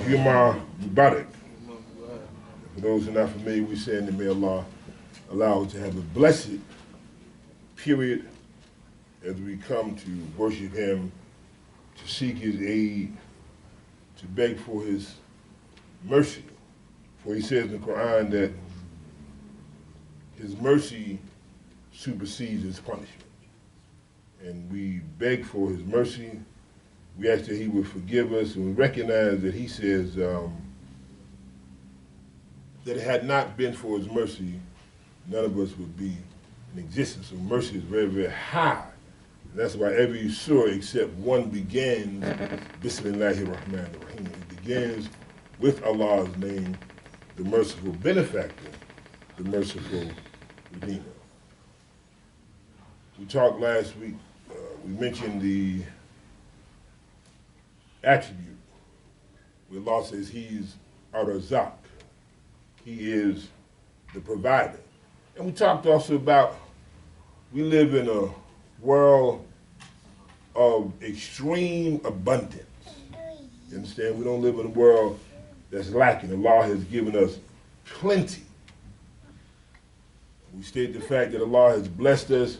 Jumuah Mubarak. For those who are not familiar, we say that may Allah allow us to have a blessed period as we come to worship Him, to seek His aid, to beg for His mercy. For He says in the Quran that His mercy supersedes His punishment. And we beg for His mercy. We ask that He would forgive us, and we recognize that He says that it had not been for His mercy, none of us would be in existence. So mercy is very, very high. And that's why every surah except one begins, Bismillahir Rahmanir Rahim. It begins with Allah's name, the merciful benefactor, the merciful Redeemer. We talked last week, we mentioned the attribute where Allah says He's Ar-Razak. He is the provider. And we talked also about we live in a world of extreme abundance. You understand? We don't live in a world that's lacking. Allah has given us plenty. We state the fact that Allah has blessed us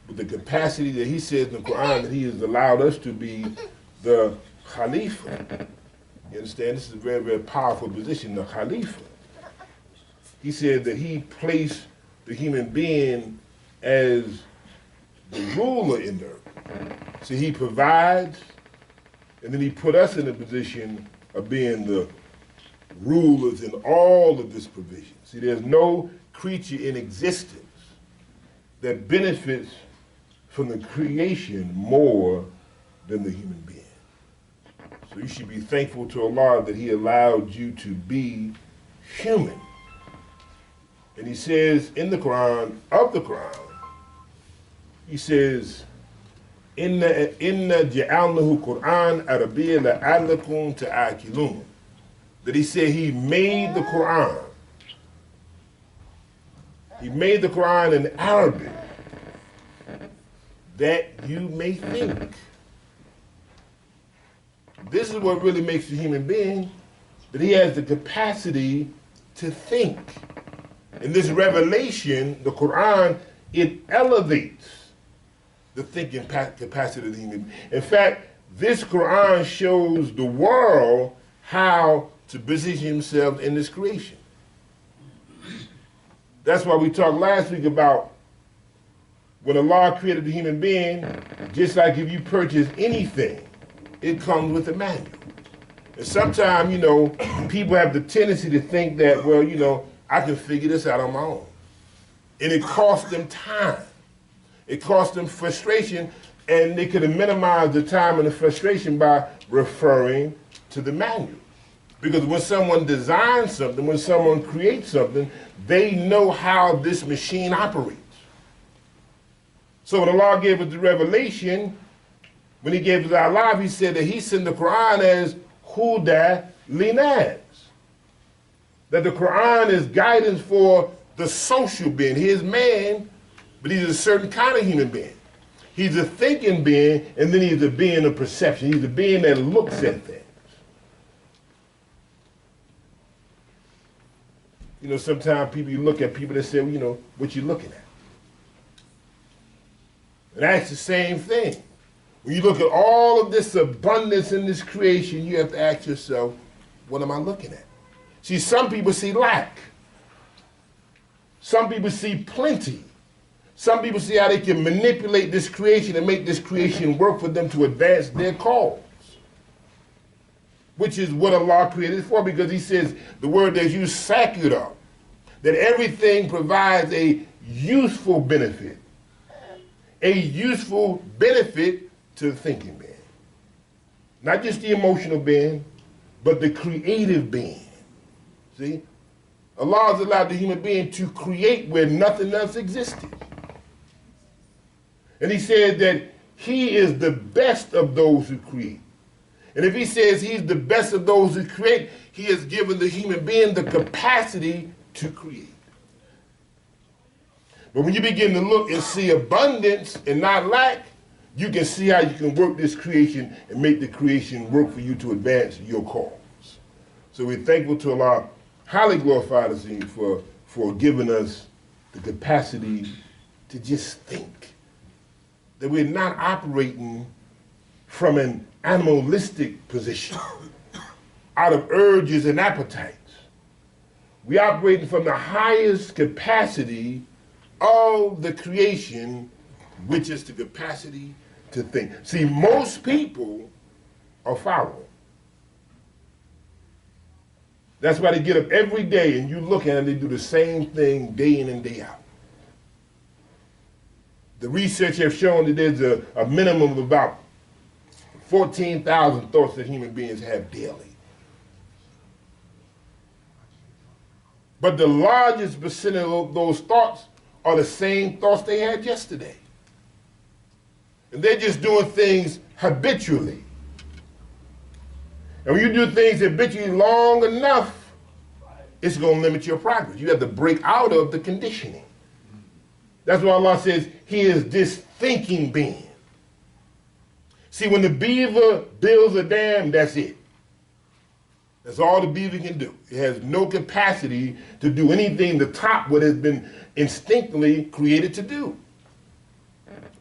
with the capacity that He says in the Quran that He has allowed us to be the Khalifa. You understand? This is a very, very powerful position, the Khalifa. He said that He placed the human being as the ruler in the earth. So He provides, and then He put us in a position of being the rulers in all of this provision. See, there's no creature in existence that benefits from the creation more than the human being. So you should be thankful to Allah that He allowed you to be human. And He says in the Quran, of the Quran, He says, Inna ja'alnahu Quran Arabiyya la'allakum ta'akilun. That He said He made the Quran. He made the Quran in Arabic that you may think. This is what really makes the human being, that he has the capacity to think. In this revelation, the Quran, it elevates the thinking capacity of the human being. In fact, this Quran shows the world how to position himself in this creation. That's why we talked last week about when Allah created the human being, just like if you purchase anything, it comes with a manual. And sometimes, you know, people have the tendency to think that, well, you know, I can figure this out on my own. And it costs them time. It costs them frustration, and they could have minimized the time and the frustration by referring to the manual. Because when someone designs something, when someone creates something, they know how this machine operates. So when Allah gave us the revelation, when He gave us our life, He said that He sent the Quran as Huda Linas. That the Quran is guidance for the social being. He is man, but he's a certain kind of human being. He's a thinking being, and then he's a being of perception. He's a being that looks at things. You know, sometimes you look at people that say, well, you know, what you looking at? And that's the same thing. When you look at all of this abundance in this creation, you have to ask yourself, what am I looking at? See, some people see lack. Some people see plenty. Some people see how they can manipulate this creation and make this creation work for them to advance their cause. Which is what Allah created for, because He says, the word that's used, sakura, that everything provides a useful benefit. A useful benefit to the thinking being. Not just the emotional being, but the creative being. See? Allah has allowed the human being to create where nothing else existed. And He said that He is the best of those who create. And if He says He's the best of those who create, He has given the human being the capacity to create. But when you begin to look and see abundance and not lack, you can see how you can work this creation and make the creation work for you to advance your cause. So we're thankful to Allah, highly glorified as He for giving us the capacity to just think. That we're not operating from an animalistic position, out of urges and appetites. We're operating from the highest capacity of the creation, which is the capacity to think. See, most people are foul. That's why they get up every day and you look at them, they do the same thing day in and day out. The research has shown that there's a minimum of about 14,000 thoughts that human beings have daily. But the largest percentage of those thoughts are the same thoughts they had yesterday. And they're just doing things habitually. And when you do things habitually long enough, it's going to limit your progress. You have to break out of the conditioning. That's why Allah says He is this thinking being. See, when the beaver builds a dam, that's it. That's all the beaver can do. It has no capacity to do anything to top what has been instinctively created to do.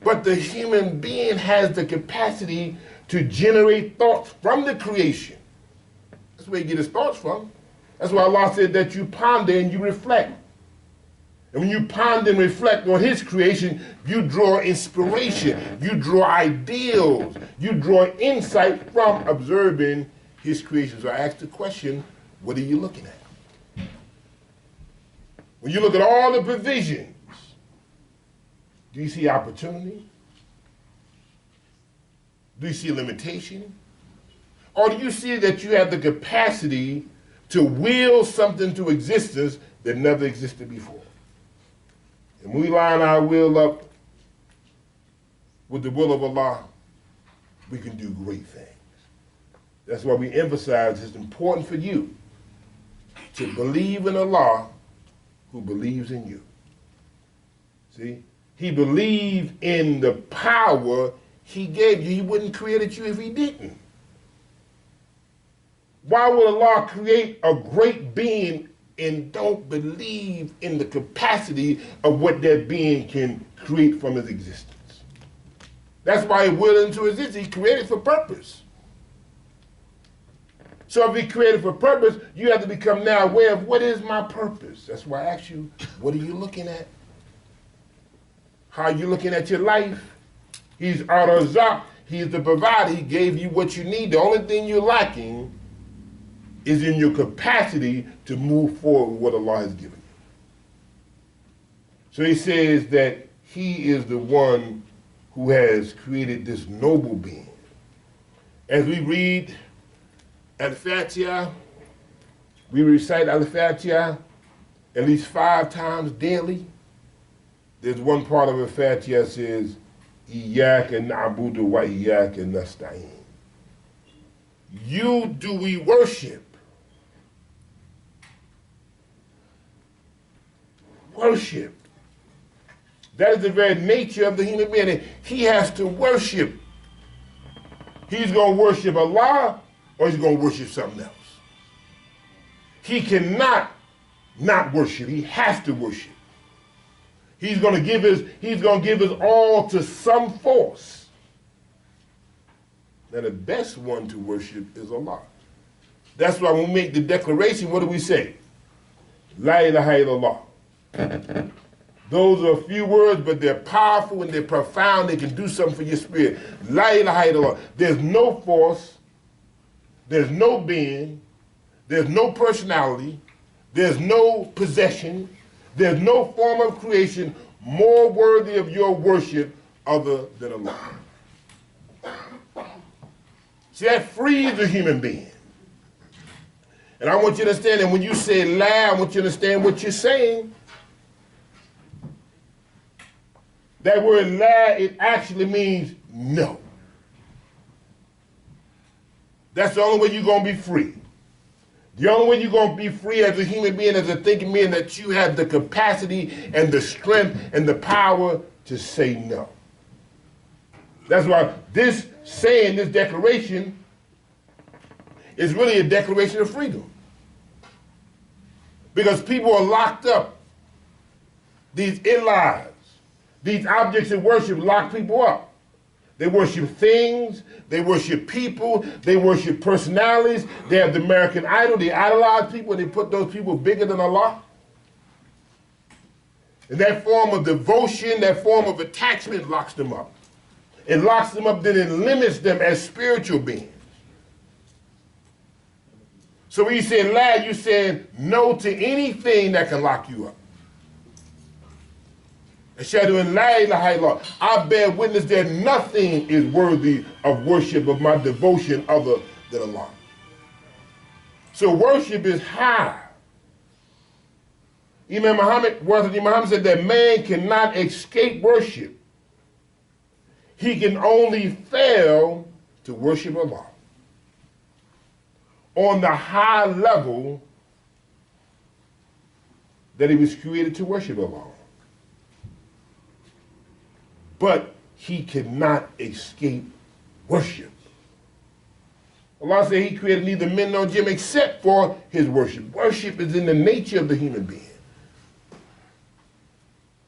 But the human being has the capacity to generate thoughts from the creation. That's where He gets His thoughts from. That's why Allah said that you ponder and you reflect. And when you ponder and reflect on His creation, you draw inspiration, you draw ideals, you draw insight from observing His creation. So I asked the question, what are you looking at? When you look at all the provisions, do you see opportunity? Do you see limitation? Or do you see that you have the capacity to will something to existence that never existed before? And when we line our will up with the will of Allah, we can do great things. That's why we emphasize it's important for you to believe in Allah who believes in you. See? He believed in the power He gave you. He wouldn't create you if He didn't. Why would Allah create a great being and don't believe in the capacity of what that being can create from his existence? That's why He willed into existence. He created for purpose. So if He created for purpose, you have to become now aware of what is my purpose. That's why I ask you, what are you looking at? How are you looking at your life? He's Ar-Razzaq. He's the provider. He gave you what you need. The only thing you're lacking is in your capacity to move forward with what Allah has given you. So He says that He is the one who has created this noble being. As we read Al-Fatiha, we recite Al-Fatiha at least 5 times daily. There's one part of Al-Fatiha that says, Iyyaka na'budu wa iyyaka nasta'in. You do we worship. Worship. That is the very nature of the human being. He has to worship. He's going to worship Allah or he's going to worship something else. He cannot not worship. He has to worship. He's going to give his all to some force. Now the best one to worship is Allah. That's why when we make the declaration, what do we say? La ilaha illallah. Those are a few words, but they're powerful and they're profound. They can do something for your spirit. La ilaha illallah. There's no force. There's no being. There's no personality. There's no possession. There's no form of creation more worthy of your worship other than Allah. See, that frees a human being. And I want you to understand that when you say la, I want you to understand what you're saying. That word la, it actually means no. That's the only way you're going to be free. The only way you're going to be free as a human being, as a thinking being, that you have the capacity and the strength and the power to say no. That's why this saying, this declaration, is really a declaration of freedom. Because people are locked up. These ilahs, these objects of worship lock people up. They worship things, they worship people, they worship personalities. They have the American Idol, they idolize people, and they put those people bigger than Allah. And that form of devotion, that form of attachment locks them up. It locks them up, then it limits them as spiritual beings. So when you say la, you saying no to anything that can lock you up. Ashhadu an la ilaha illallah. I bear witness that nothing is worthy of worship, of my devotion, other than Allah. So worship is high. Imam Muhammad said that man cannot escape worship. He can only fail to worship Allah on the high level that he was created to worship Allah. But he cannot escape worship. Allah said he created neither men nor jinn except for his worship. Worship is in the nature of the human being.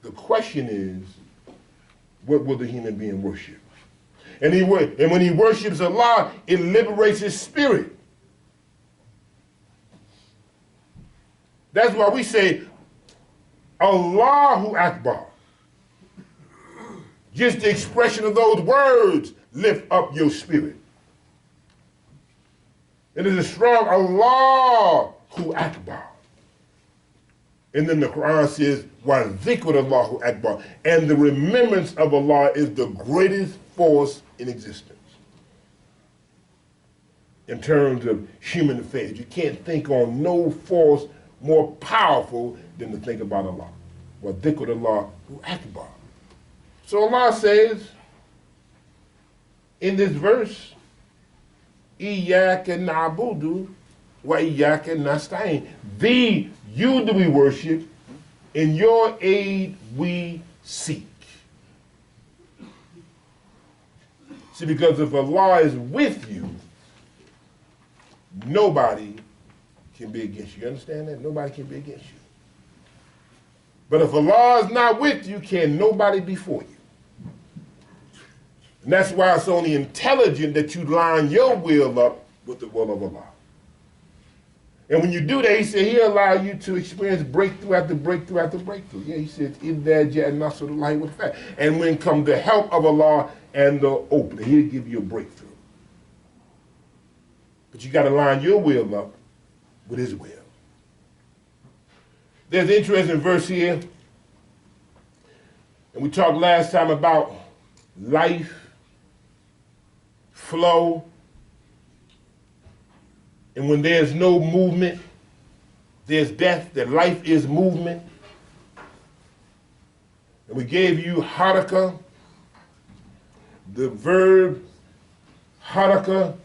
The question is, what will the human being worship? And when he worships Allah, it liberates his spirit. That's why we say, Allahu Akbar. Just the expression of those words lift up your spirit. It is a strong Allahu Akbar. And then the Quran says, wa dhikr Allahu Akbar. And the remembrance of Allah is the greatest force in existence. In terms of human affairs, you can't think on no force more powerful than to think about Allah. Wa dhikr Allahu Akbar. So Allah says in this verse, Iyyaka na'budu wa iyyaka nasta'in. Thee, you do we worship, in your aid we seek. See, because if Allah is with you, nobody can be against you. You understand that? Nobody can be against you. But if Allah is not with you, can nobody be for you. And that's why it's only intelligent that you line your will up with the will of Allah. And when you do that, he said he'll allow you to experience breakthrough after breakthrough after breakthrough. Yeah, he said, إِذَا جَاءَ نَصْرُ اللَّهِ وَالْفَتْحُ. And when come the help of Allah and the opening, he'll give you a breakthrough. But you got to line your will up with his will. There's an interesting verse here. And we talked last time about life, flow, and when there's no movement, there's death, that life is movement. And we gave you haraka, the verb haraka,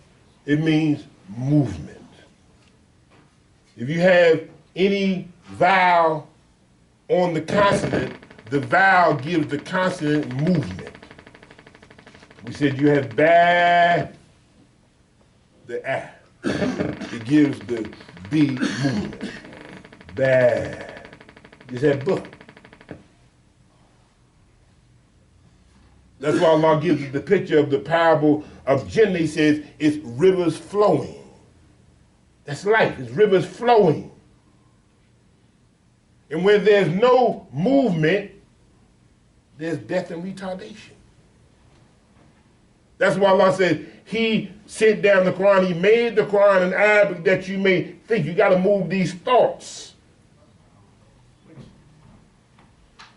it means movement. If you have any vowel on the consonant, the vowel gives the consonant movement. We said you have ba, the ah. It gives the B movement. Ba. You said buh. That's why Allah gives us the picture of the parable of Jinn. He says it's rivers flowing. That's life. It's rivers flowing. And when there's no movement, there's death and retardation. That's why Allah said he sent down the Quran. He made the Quran in Arabic that you may think. You got to move these thoughts.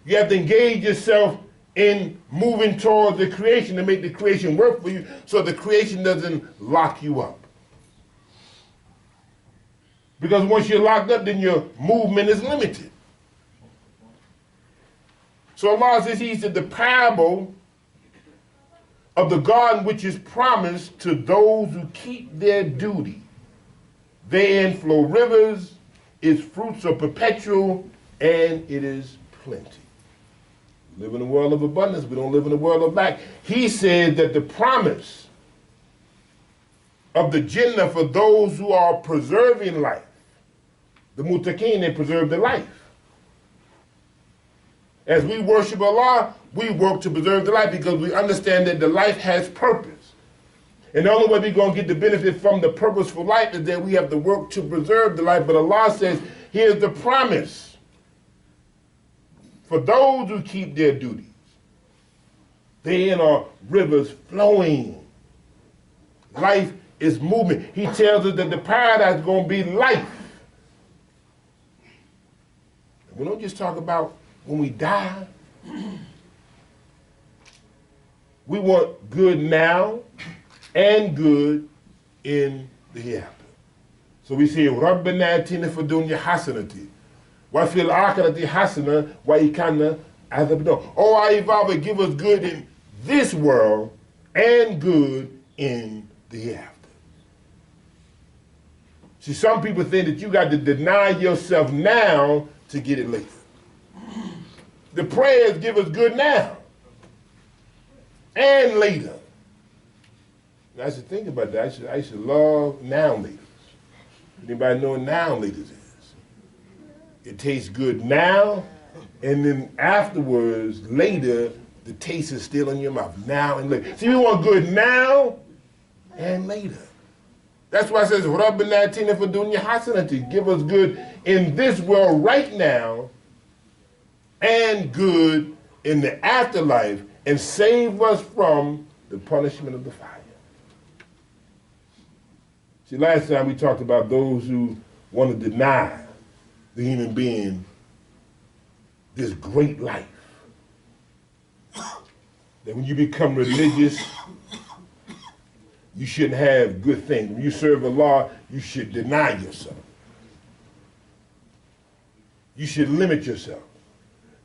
You have to engage yourself in moving towards the creation to make the creation work for you so the creation doesn't lock you up. Because once you're locked up, then your movement is limited. So Allah says, he said the parable of the garden which is promised to those who keep their duty. Therein flow rivers, its fruits are perpetual, and it is plenty. We live in a world of abundance. We don't live in a world of lack. He said that the promise of the Jannah for those who are preserving life The muttaqin, they preserve their life. As we worship Allah, we work to preserve the life because we understand that the life has purpose. And the only way we're going to get the benefit from the purposeful life is that we have to work to preserve the life. But Allah says, here's the promise for those who keep their duties. Therein are rivers flowing. Life is movement. He tells us that the paradise is going to be life. We don't just talk about when we die. We want good now and good in the hereafter. So we say, رَبَّنَا آتِنَا فِي الدُّنْيَا حَسَنَةً وَفِي الْآخِرَةِ حَسَنَةً وَقِنَا عَذَابَ النَّارِ. Oh, our Father, give us good in this world and good in the hereafter. See, some people think that you got to deny yourself now to get it later. The prayers give us good now and later. I should think about that. I should love now leaders. Anybody know what now leaders is? It tastes good now, and then afterwards, later, the taste is still in your mouth. Now and later. See, we want good now and later. That's why it says, رَبَّنَا آتِنَا فِي الدُّنْيَا حَسَنَةً. Give us good in this world right now and good in the afterlife, and save us from the punishment of the fire. See, last time we talked about those who want to deny the human being this great life. That when you become religious, you shouldn't have good things. When you serve Allah, you should deny yourself. You should limit yourself.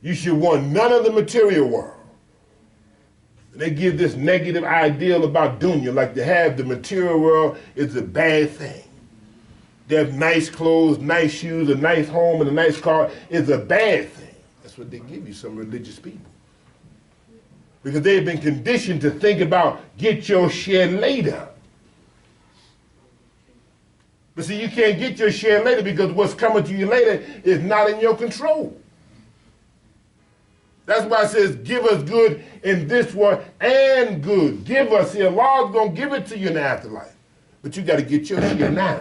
You should want none of the material world. And they give this negative ideal about dunya, like to have the material world is a bad thing. To have nice clothes, nice shoes, a nice home, and a nice car is a bad thing. That's what they give you, some religious people. Because they've been conditioned to think about get your share later. But see, you can't get your share later because what's coming to you later is not in your control. That's why it says, give us good in this world and good. Give us here. Allah's going to give it to you in the afterlife. But you got to get your share now.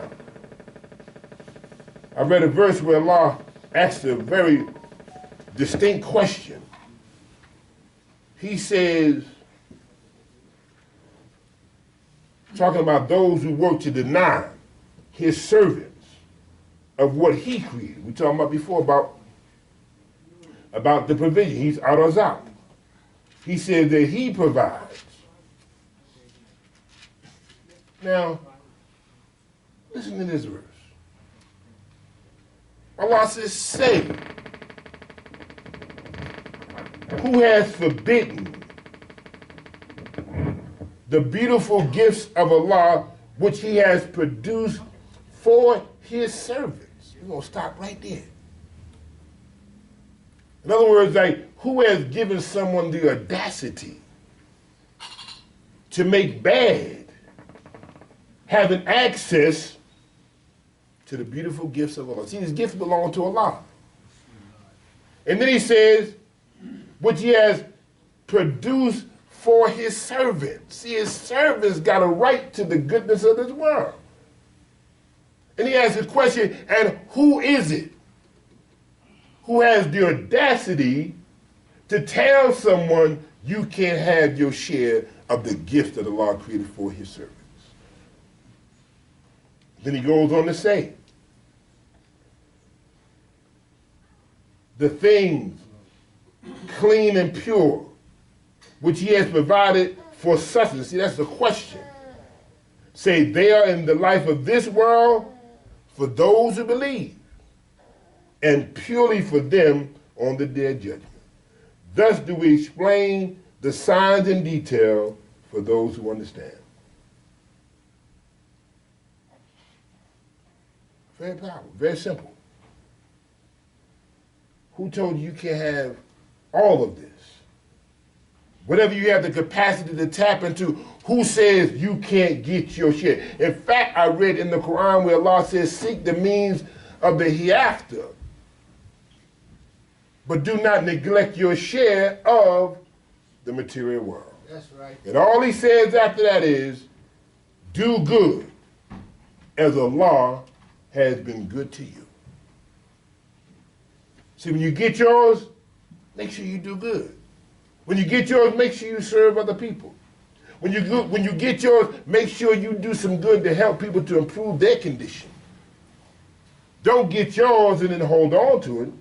I read a verse where Allah asked a very distinct question. He says, talking about those who work to deny his servants of what he created. We talked about before about the provision. He's Ar-Razak. He said that he provides. Now, listen to this verse. Allah says, say, who has forbidden the beautiful gifts of Allah which he has produced for his servants? We're going to stop right there. In other words, like, who has given someone the audacity to make bad having access to the beautiful gifts of Allah? See, these gifts belong to Allah. And then he says, which he has produced for his servants. See, his servants got a right to the goodness of this world. And he asks the question, and who is it who has the audacity to tell someone you can't have your share of the gift that Allah created for his servants? Then he goes on to say, the things clean and pure, which he has provided for sustenance. See, that's the question. Say, they are in the life of this world for those who believe, and purely for them on the day of judgment. Thus do we explain the signs in detail for those who understand. Very powerful, very simple. Who told you can't have all of this? Whatever you have the capacity to tap into, who says you can't get your share? In fact, I read in the Quran where Allah says, seek the means of the hereafter, but do not neglect your share of the material world. That's right. And all he says after that is, do good as Allah has been good to you. See, when you get yours, make sure you do good. When you get yours, make sure you serve other people. When you get yours, make sure you do some good to help people to improve their condition. Don't get yours and then hold on to it.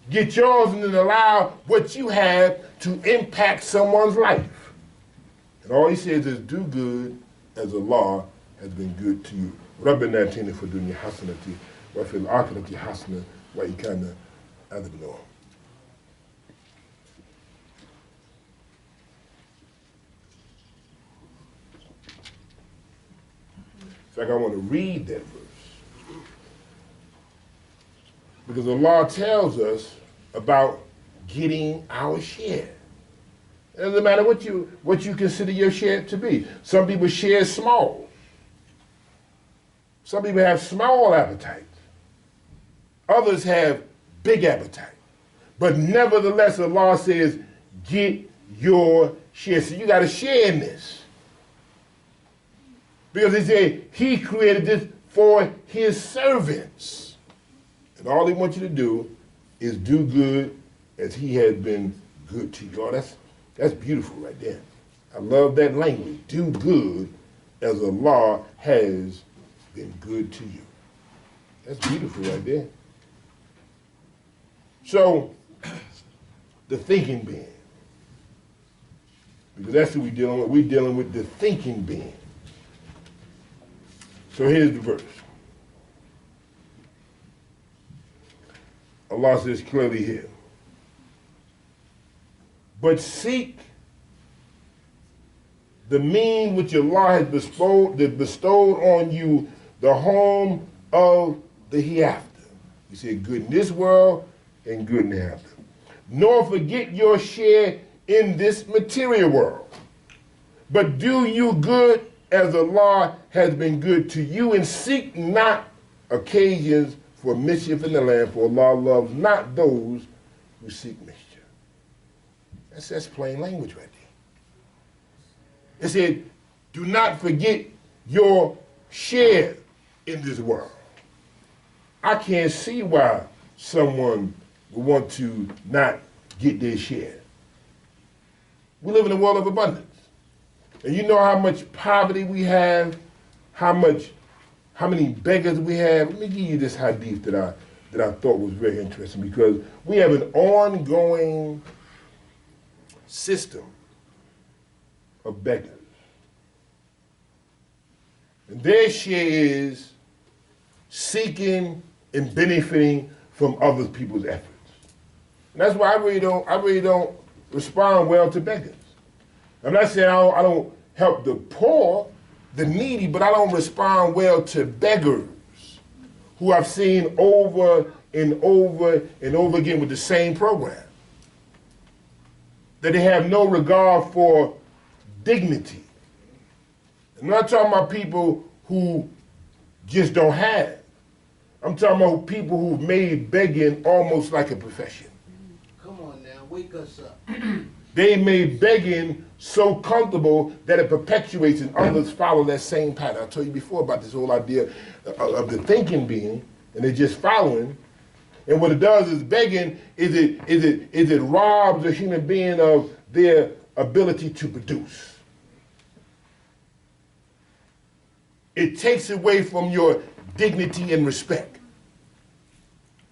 Get yours and then allow what you have to impact someone's life. And all he says is do good as Allah has been good to you. رَبَّنَا آتِنَا فِي الدُّنْيَا حَسَنَةً وَفِي الْآخِرَةِ حَسَنَةً وَقِنَا عَذَابَ النَّارِ. In fact, I want to read that verse. Because Allah tells us about getting our share. It doesn't matter what you consider your share to be. Some people share small. Some people have small appetites. Others have big appetite. But nevertheless, Allah says, get your share. So you got to share in this. Because he said he created this for his servants. And all he wants you to do is do good as he has been good to you. Oh, that's beautiful right there. I love that language. Do good as Allah has been good to you. That's beautiful right there. So, the thinking being. Because that's who we're dealing with. We're dealing with the thinking being. So here's the verse. Allah says clearly here, but seek the mean which Allah has bestowed on you, the home of the hereafter. He said good in this world and good in the hereafter. Nor forget your share in this material world, but do you good as Allah has been good to you, and seek not occasions for mischief in the land, for Allah loves not those who seek mischief. That's plain language right there. It said, do not forget your share in this world. I can't see why someone would want to not get their share. We live in a world of abundance. And you know how much poverty we have, how many beggars we have. Let me give you this hadith that I thought was very interesting, because we have an ongoing system of beggars. And their share is seeking and benefiting from other people's efforts. And that's why I really don't respond well to beggars. I'm not saying I don't help the poor, the needy, but I don't respond well to beggars who I've seen over and over and over again with the same program. That they have no regard for dignity. I'm not talking about people who just don't have. I'm talking about people who've made begging almost like a profession. Come on now, wake us up. They made begging so comfortable that it perpetuates and others follow that same pattern. I told you before about this whole idea of the thinking being, and they're just following. And what it does is begging is it robs a human being of their ability to produce. It takes away from your dignity and respect.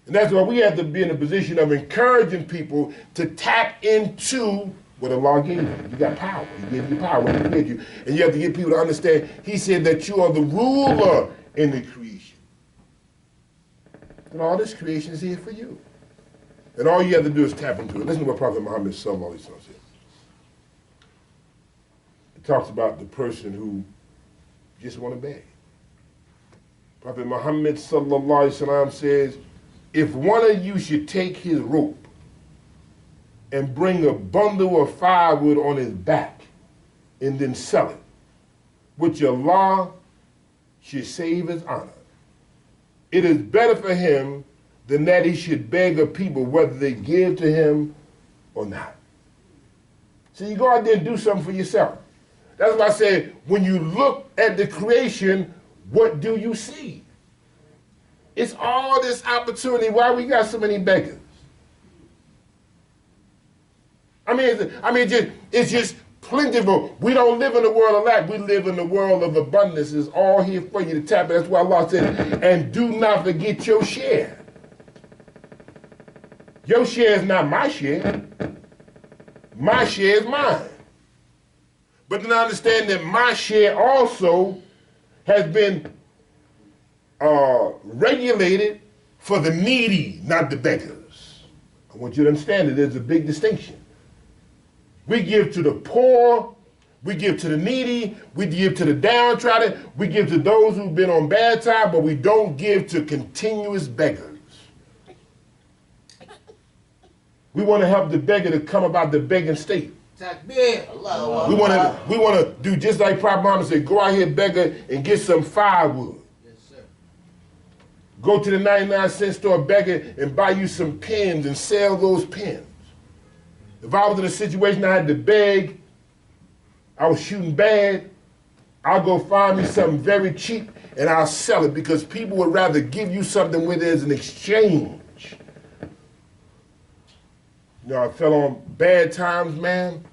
And that's why we have to be in a position of encouraging people to tap into what Allah gave you. You got power. He gave you power. What He gave you. And you have to get people to understand, He said that you are the ruler in the creation. And all this creation is here for you. And all you have to do is tap into it. Listen to what Prophet Muhammad sallallahu alaihi wasallam said. It talks about the person who just want to beg. Prophet Muhammad sallallahu alaihi wasallam says, if one of you should take his rope and bring a bundle of firewood on his back and then sell it, which Allah should save his honor, it is better for him than that he should beg of people whether they give to him or not. So you go out there and do something for yourself. That's why I say, when you look at the creation, what do you see? It's all this opportunity. Why we got so many beggars? It's just plentiful. We don't live in the world of lack. We live in the world of abundance. It's all here for you to tap. That's why Allah said, and do not forget your share. Your share is not my share. My share is mine. But then I understand that my share also has been regulated for the needy, not the beggars. I want you to understand that there's a big distinction. We give to the poor, we give to the needy, we give to the downtrodden, we give to those who've been on bad time, but we don't give to continuous beggars. We want to help the beggar to come about the begging state. We want to do just like Prophet Muhammad said, go out here, beggar, and get some firewood. Yes, sir. Go to the 99-cent store, beggar, and buy you some pens and sell those pens. If I was in a situation I had to beg, I was shooting bad, I'll go find me something very cheap and I'll sell it, because people would rather give you something where there's an exchange. You know, I fell on bad times, man.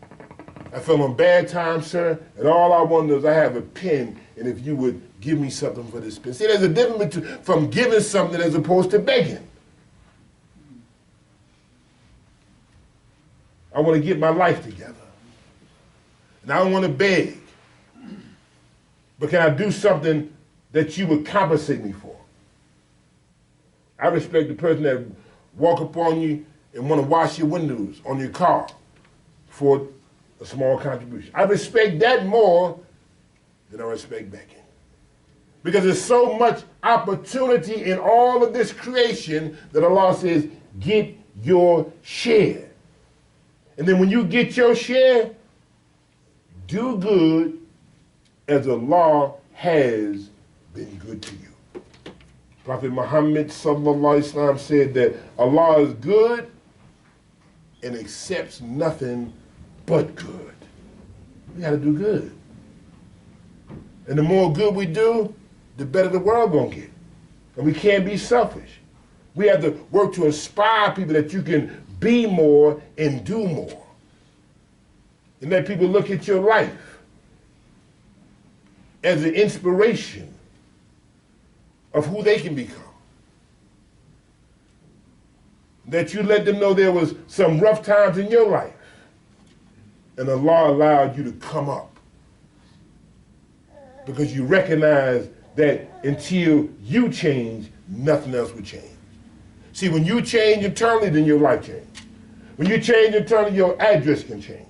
I fell on bad times, sir, and all I wanted is I have a pen, and if you would give me something for this pen. See, there's a difference from giving something as opposed to begging. I want to get my life together. And I don't want to beg. But can I do something that you would compensate me for? I respect the person that walk up on you and want to wash your windows on your car for a small contribution. I respect that more than I respect begging. Because there's so much opportunity in all of this creation that Allah says, get your share. And then when you get your share, do good as Allah has been good to you. Prophet Muhammad sallallahu alaihi wasallam said that Allah is good and accepts nothing but good. We got to do good. And the more good we do, the better the world gonna get. And we can't be selfish. We have to work to inspire people that you can be more and do more. And let people look at your life as an inspiration of who they can become. That you let them know there was some rough times in your life, and Allah allowed you to come up. Because you recognize that until you change, nothing else will change. See, when you change internally, then your life changes. When you change internally, your address can change.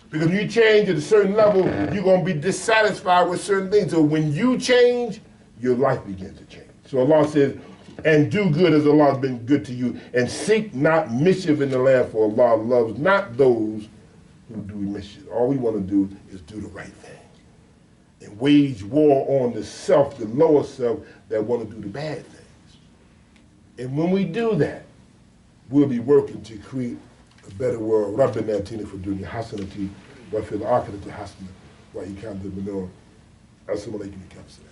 Because when you change at a certain level, you're going to be dissatisfied with certain things. So when you change, your life begins to change. So Allah says, and do good as Allah has been good to you, and seek not mischief in the land, for Allah loves not those who do mischief. All we want to do is do the right thing. And wage war on the self, the lower self, that want to do the bad things. And when we do that, we'll be working to create a better world. ربنا آتنا في الدنيا حسنة وفي الآخرة حسنة وقنا عذاب النار. السلام عليكم ورحمة الله.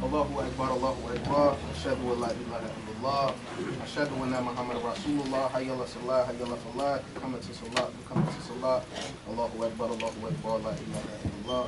Allahu Akbar, Allahu Akbar. Ashhadu an la ilaha illallah. Ashhadu anna Muhammad Rasulullah. Hayya ala salah, hayya ala falah. Come to salah, come to salah. Allahu Akbar, Allahu Akbar. La ilaha illallah.